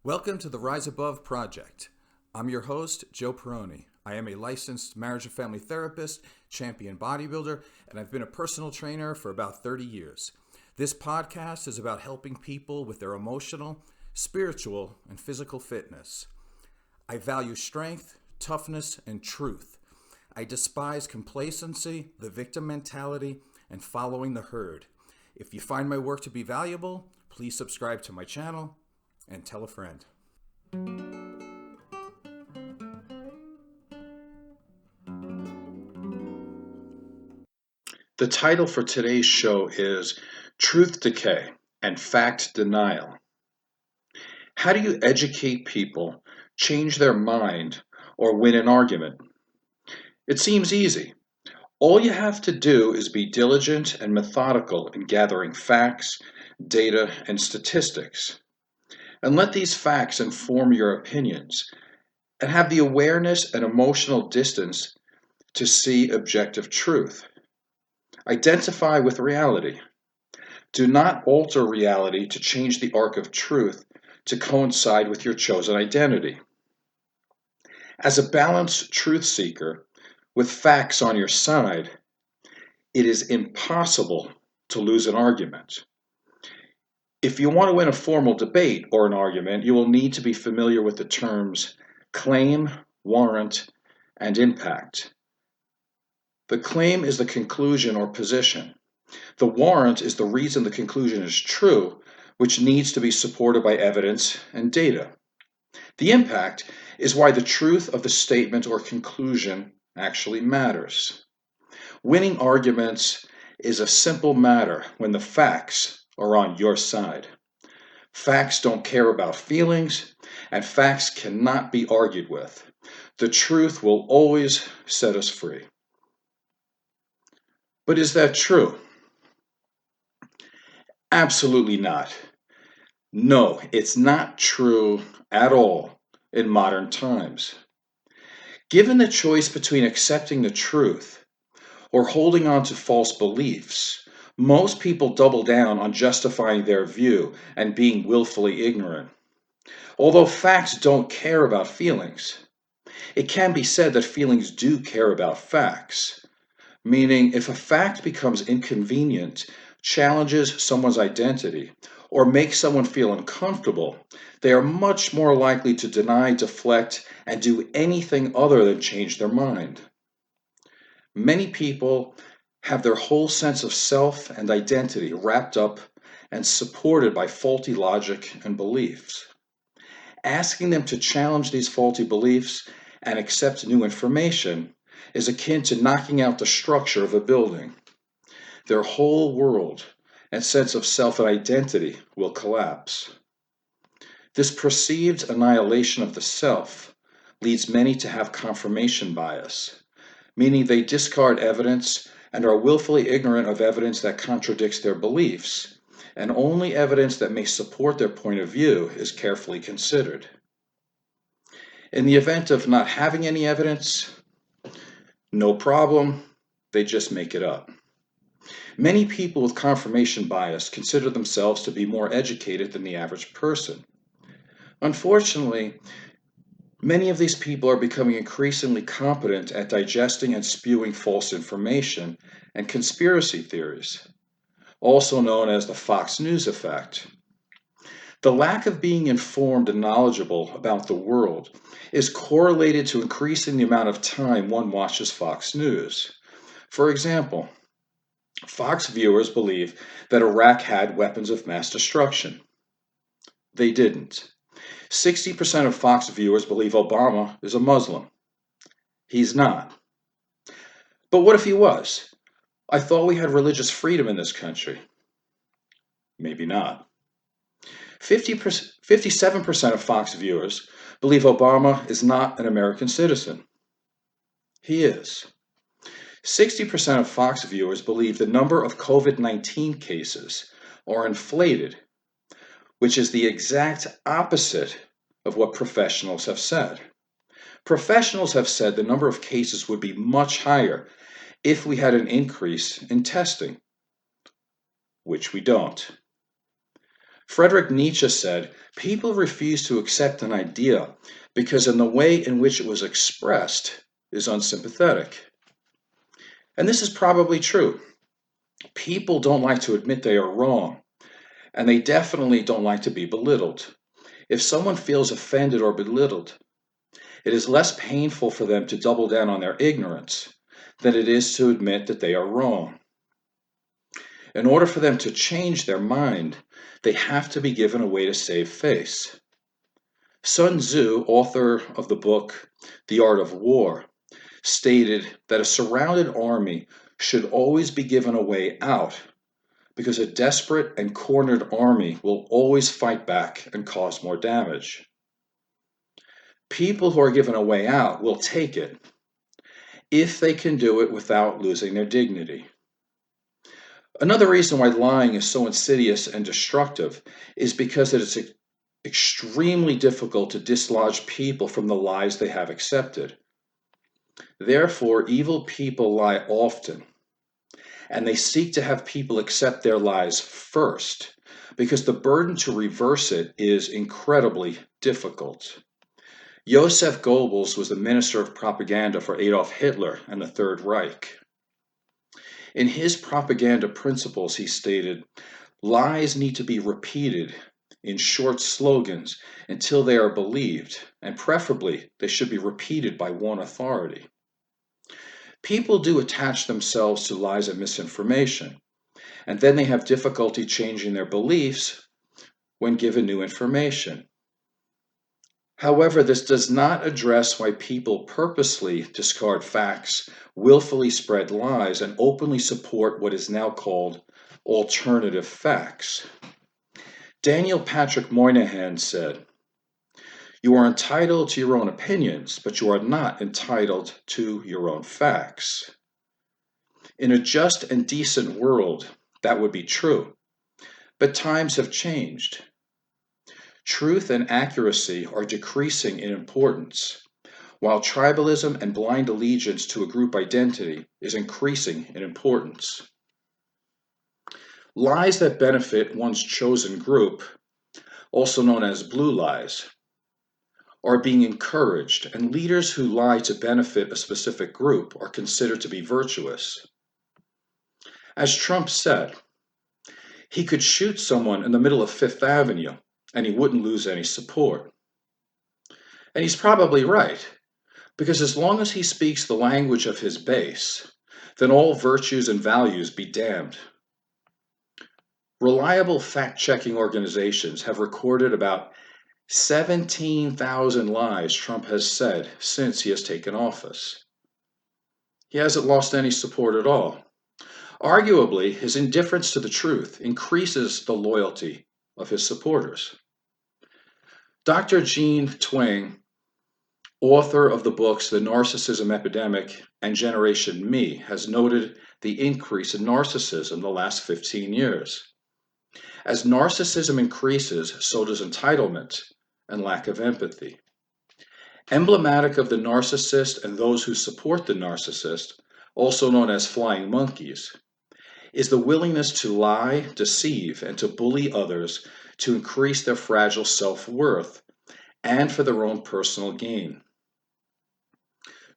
Welcome to the Rise Above Project. I'm your host, Joe Perroni. I am a licensed marriage and family therapist, champion bodybuilder, and I've been a personal trainer for about 30 years. This podcast is about helping people with their emotional, spiritual, and physical fitness. I value strength, toughness, and truth. I despise complacency, the victim mentality, and following the herd. If you find my work to be valuable, please subscribe to my channel and tell a friend. The title for today's show is Truth Decay and Fact Denial. How do you educate people, change their mind, or win an argument? It seems easy. All you have to do is be diligent and methodical in gathering facts, data, and statistics. And let these facts inform your opinions, and have the awareness and emotional distance to see objective truth. Identify with reality. Do not alter reality to change the arc of truth to coincide with your chosen identity. As a balanced truth seeker, with facts on your side, it is impossible to lose an argument. If you want to win a formal debate or an argument, you will need to be familiar with the terms claim, warrant, and impact. The claim is the conclusion or position. The warrant is the reason the conclusion is true, which needs to be supported by evidence and data. The impact is why the truth of the statement or conclusion actually matters. Winning arguments is a simple matter when the facts are on your side. Facts don't care about feelings, and facts cannot be argued with. The truth will always set us free. But is that true? Absolutely not. No, it's not true at all in modern times. Given the choice between accepting the truth or holding on to false beliefs, most people double down on justifying their view and being willfully ignorant. Although facts don't care about feelings, it can be said that feelings do care about facts. Meaning, if a fact becomes inconvenient, challenges someone's identity, or makes someone feel uncomfortable, they are much more likely to deny, deflect, and do anything other than change their mind. Many people have their whole sense of self and identity wrapped up and supported by faulty logic and beliefs. Asking them to challenge these faulty beliefs and accept new information is akin to knocking out the structure of a building. Their whole world and sense of self and identity will collapse. This perceived annihilation of the self leads many to have confirmation bias, meaning they discard evidence and are willfully ignorant of evidence that contradicts their beliefs, and only evidence that may support their point of view is carefully considered. In the event of not having any evidence, no problem, they just make it up. Many people with confirmation bias consider themselves to be more educated than the average person. Unfortunately, many of these people are becoming increasingly competent at digesting and spewing false information and conspiracy theories, also known as the Fox News effect. The lack of being informed and knowledgeable about the world is correlated to increasing the amount of time one watches Fox News. For example, Fox viewers believe that Iraq had weapons of mass destruction. They didn't. 60% of Fox viewers believe Obama is a Muslim. He's not. But what if he was? I thought we had religious freedom in this country. Maybe not. 57% of Fox viewers believe Obama is not an American citizen. He is. 60% of Fox viewers believe the number of COVID-19 cases are inflated, which is the exact opposite of what professionals have said. Professionals have said the number of cases would be much higher if we had an increase in testing, which we don't. Friedrich Nietzsche said, people refuse to accept an idea because in the way in which it was expressed is unsympathetic. And this is probably true. People don't like to admit they are wrong, and they definitely don't like to be belittled. If someone feels offended or belittled, it is less painful for them to double down on their ignorance than it is to admit that they are wrong. In order for them to change their mind, they have to be given a way to save face. Sun Tzu, author of the book The Art of War, stated that a surrounded army should always be given a way out because a desperate and cornered army will always fight back and cause more damage. People who are given a way out will take it if they can do it without losing their dignity. Another reason why lying is so insidious and destructive is because it is extremely difficult to dislodge people from the lies they have accepted. Therefore, evil people lie often, and they seek to have people accept their lies first, because the burden to reverse it is incredibly difficult. Joseph Goebbels was the minister of propaganda for Adolf Hitler and the Third Reich. In his propaganda principles, he stated, lies need to be repeated in short slogans until they are believed, and preferably they should be repeated by one authority. People do attach themselves to lies and misinformation, and then they have difficulty changing their beliefs when given new information. However, this does not address why people purposely discard facts, willfully spread lies, and openly support what is now called alternative facts. Daniel Patrick Moynihan said, "You are entitled to your own opinions, but you are not entitled to your own facts." In a just and decent world, that would be true, but times have changed. Truth and accuracy are decreasing in importance, while tribalism and blind allegiance to a group identity is increasing in importance. Lies that benefit one's chosen group, also known as blue lies, are being encouraged, and leaders who lie to benefit a specific group are considered to be virtuous. As Trump said, he could shoot someone in the middle of Fifth Avenue and he wouldn't lose any support. And he's probably right, because as long as he speaks the language of his base, then all virtues and values be damned. Reliable fact-checking organizations have recorded about 17,000 lies Trump has said since he has taken office. He hasn't lost any support at all. Arguably, his indifference to the truth increases the loyalty of his supporters. Dr. Jean Twenge, author of the books The Narcissism Epidemic and Generation Me, has noted the increase in narcissism the last 15 years. As narcissism increases, so does entitlement and lack of empathy. Emblematic of the narcissist and those who support the narcissist, also known as flying monkeys, is the willingness to lie, deceive, and to bully others to increase their fragile self-worth and for their own personal gain.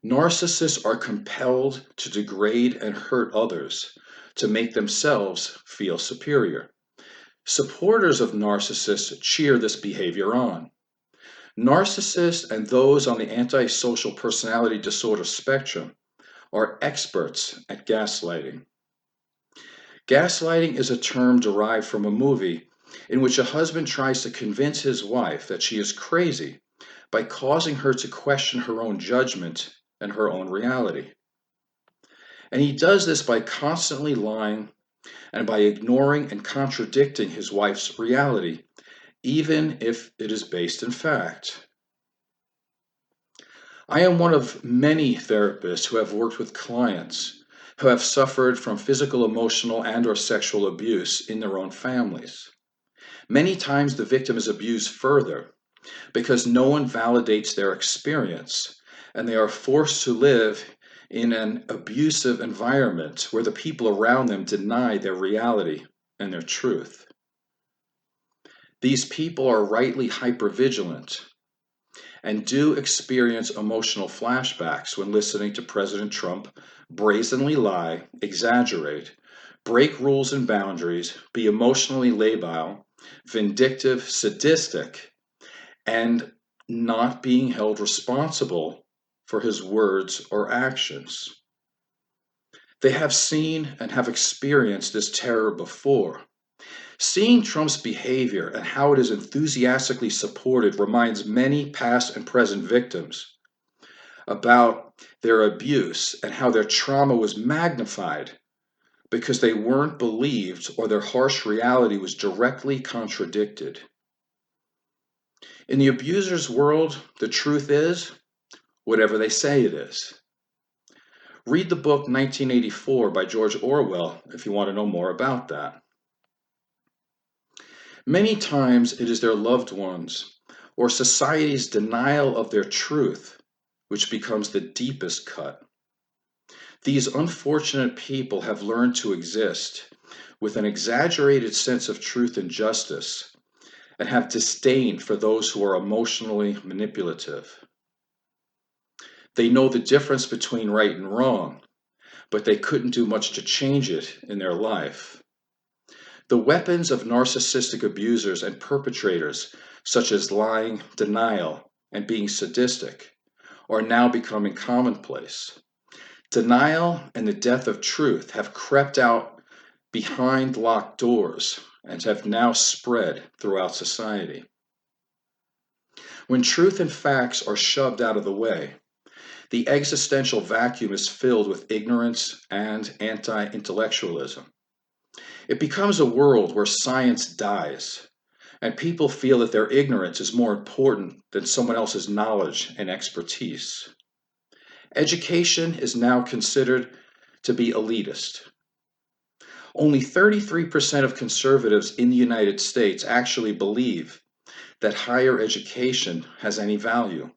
Narcissists are compelled to degrade and hurt others to make themselves feel superior. Supporters of narcissists cheer this behavior on. Narcissists and those on the antisocial personality disorder spectrum are experts at gaslighting. Gaslighting is a term derived from a movie in which a husband tries to convince his wife that she is crazy by causing her to question her own judgment and her own reality. And he does this by constantly lying and by ignoring and contradicting his wife's reality, even if it is based in fact. I am one of many therapists who have worked with clients who have suffered from physical, emotional, and/or sexual abuse in their own families. Many times the victim is abused further because no one validates their experience, and they are forced to live in an abusive environment where the people around them deny their reality and their truth. These people are rightly hypervigilant and do experience emotional flashbacks when listening to President Trump brazenly lie, exaggerate, break rules and boundaries, be emotionally labile, vindictive, sadistic, and not being held responsible for his words or actions. They have seen and have experienced this terror before. Seeing Trump's behavior and how it is enthusiastically supported reminds many past and present victims about their abuse and how their trauma was magnified because they weren't believed or their harsh reality was directly contradicted. In the abuser's world, the truth is whatever they say it is. Read the book 1984 by George Orwell if you want to know more about that. Many times it is their loved ones or society's denial of their truth which becomes the deepest cut. These unfortunate people have learned to exist with an exaggerated sense of truth and justice and have disdain for those who are emotionally manipulative. They know the difference between right and wrong, but they couldn't do much to change it in their life. The weapons of narcissistic abusers and perpetrators, such as lying, denial, and being sadistic, are now becoming commonplace. Denial and the death of truth have crept out behind locked doors and have now spread throughout society. When truth and facts are shoved out of the way, the existential vacuum is filled with ignorance and anti-intellectualism. It becomes a world where science dies, and people feel that their ignorance is more important than someone else's knowledge and expertise. Education is now considered to be elitist. Only 33% of conservatives in the United States actually believe that higher education has any value.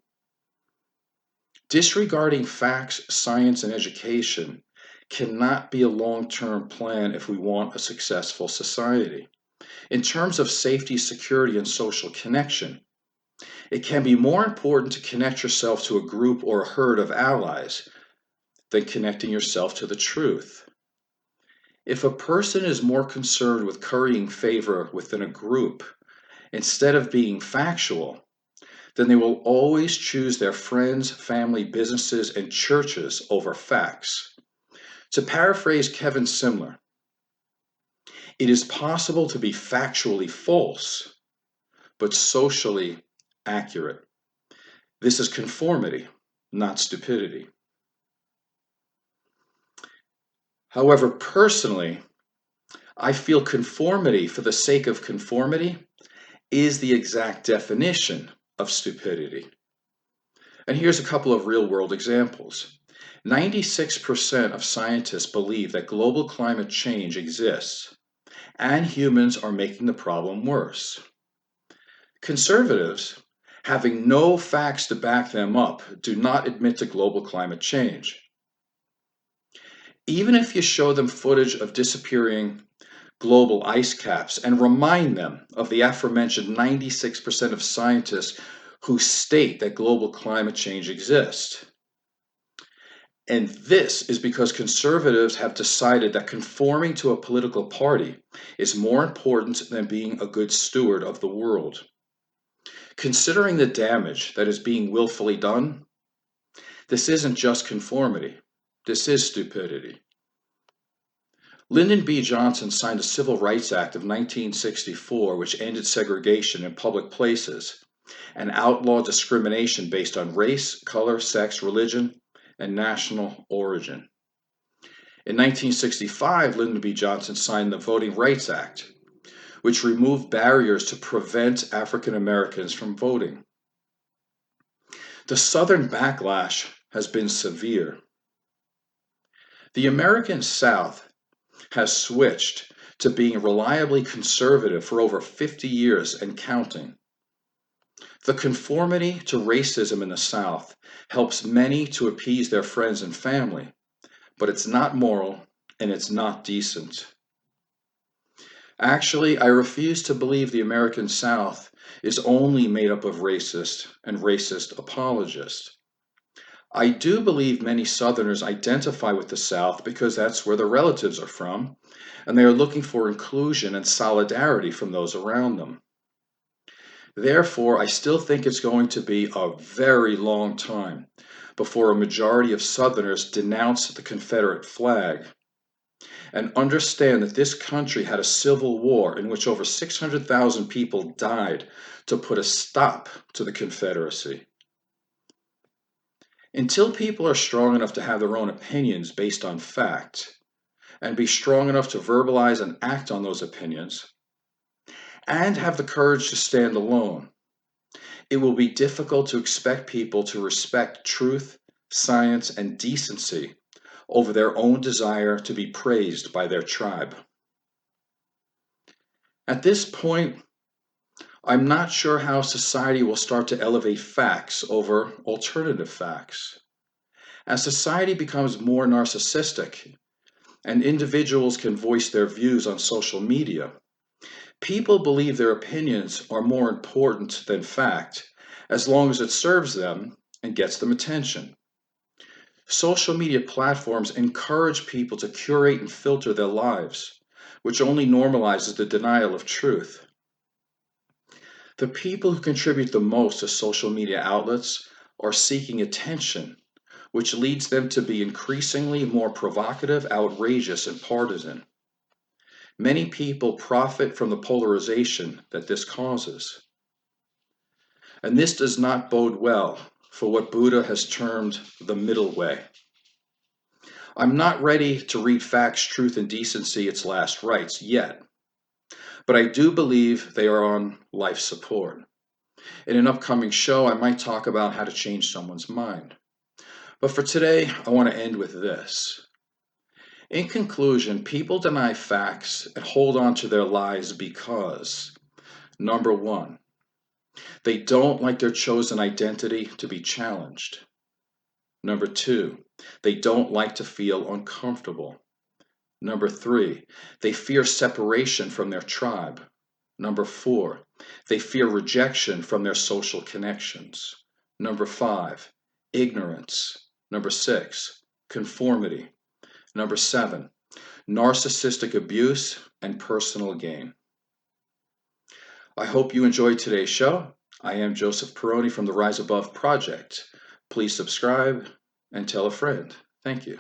Disregarding facts, science, and education cannot be a long-term plan if we want a successful society. In terms of safety, security, and social connection, it can be more important to connect yourself to a group or a herd of allies than connecting yourself to the truth. If a person is more concerned with currying favor within a group instead of being factual, then they will always choose their friends, family, businesses, and churches over facts. To paraphrase Kevin Simler, it is possible to be factually false, but socially accurate. This is conformity, not stupidity. However, personally, I feel conformity for the sake of conformity is the exact definition of stupidity. And here's a couple of real-world examples. 96% of scientists believe that global climate change exists, and humans are making the problem worse. Conservatives, having no facts to back them up, do not admit to global climate change. Even if you show them footage of disappearing global ice caps and remind them of the aforementioned 96% of scientists who state that global climate change exists. And this is because conservatives have decided that conforming to a political party is more important than being a good steward of the world. Considering the damage that is being willfully done, this isn't just conformity, this is stupidity. Lyndon B. Johnson signed the Civil Rights Act of 1964, which ended segregation in public places and outlawed discrimination based on race, color, sex, religion, and national origin. In 1965, Lyndon B. Johnson signed the Voting Rights Act, which removed barriers to prevent African Americans from voting. The Southern backlash has been severe. The American South has switched to being reliably conservative for over 50 years and counting. The conformity to racism in the South helps many to appease their friends and family, but it's not moral and it's not decent. Actually, I refuse to believe the American South is only made up of racist and racist apologists. I do believe many Southerners identify with the South because that's where their relatives are from, and they are looking for inclusion and solidarity from those around them. Therefore, I still think it's going to be a very long time before a majority of Southerners denounce the Confederate flag and understand that this country had a civil war in which over 600,000 people died to put a stop to the Confederacy. Until people are strong enough to have their own opinions based on fact, and be strong enough to verbalize and act on those opinions, and have the courage to stand alone, it will be difficult to expect people to respect truth, science, and decency over their own desire to be praised by their tribe. At this point, I'm not sure how society will start to elevate facts over alternative facts. As society becomes more narcissistic and individuals can voice their views on social media, people believe their opinions are more important than fact as long as it serves them and gets them attention. Social media platforms encourage people to curate and filter their lives, which only normalizes the denial of truth. The people who contribute the most to social media outlets are seeking attention, which leads them to be increasingly more provocative, outrageous, and partisan. Many people profit from the polarization that this causes. And this does not bode well for what Buddha has termed the middle way. I'm not ready to read facts, truth, and decency its last rites yet, but I do believe they are on life support. In an upcoming show, I might talk about how to change someone's mind. But for today, I want to end with this. In conclusion, people deny facts and hold on to their lies because, number one, they don't like their chosen identity to be challenged. Number two, they don't like to feel uncomfortable. Number three, they fear separation from their tribe. Number four, they fear rejection from their social connections. Number five, ignorance. Number six, conformity. Number seven, narcissistic abuse and personal gain. I hope you enjoyed today's show. I am Joseph Perroni from the Rise Above Project. Please subscribe and tell a friend. Thank you.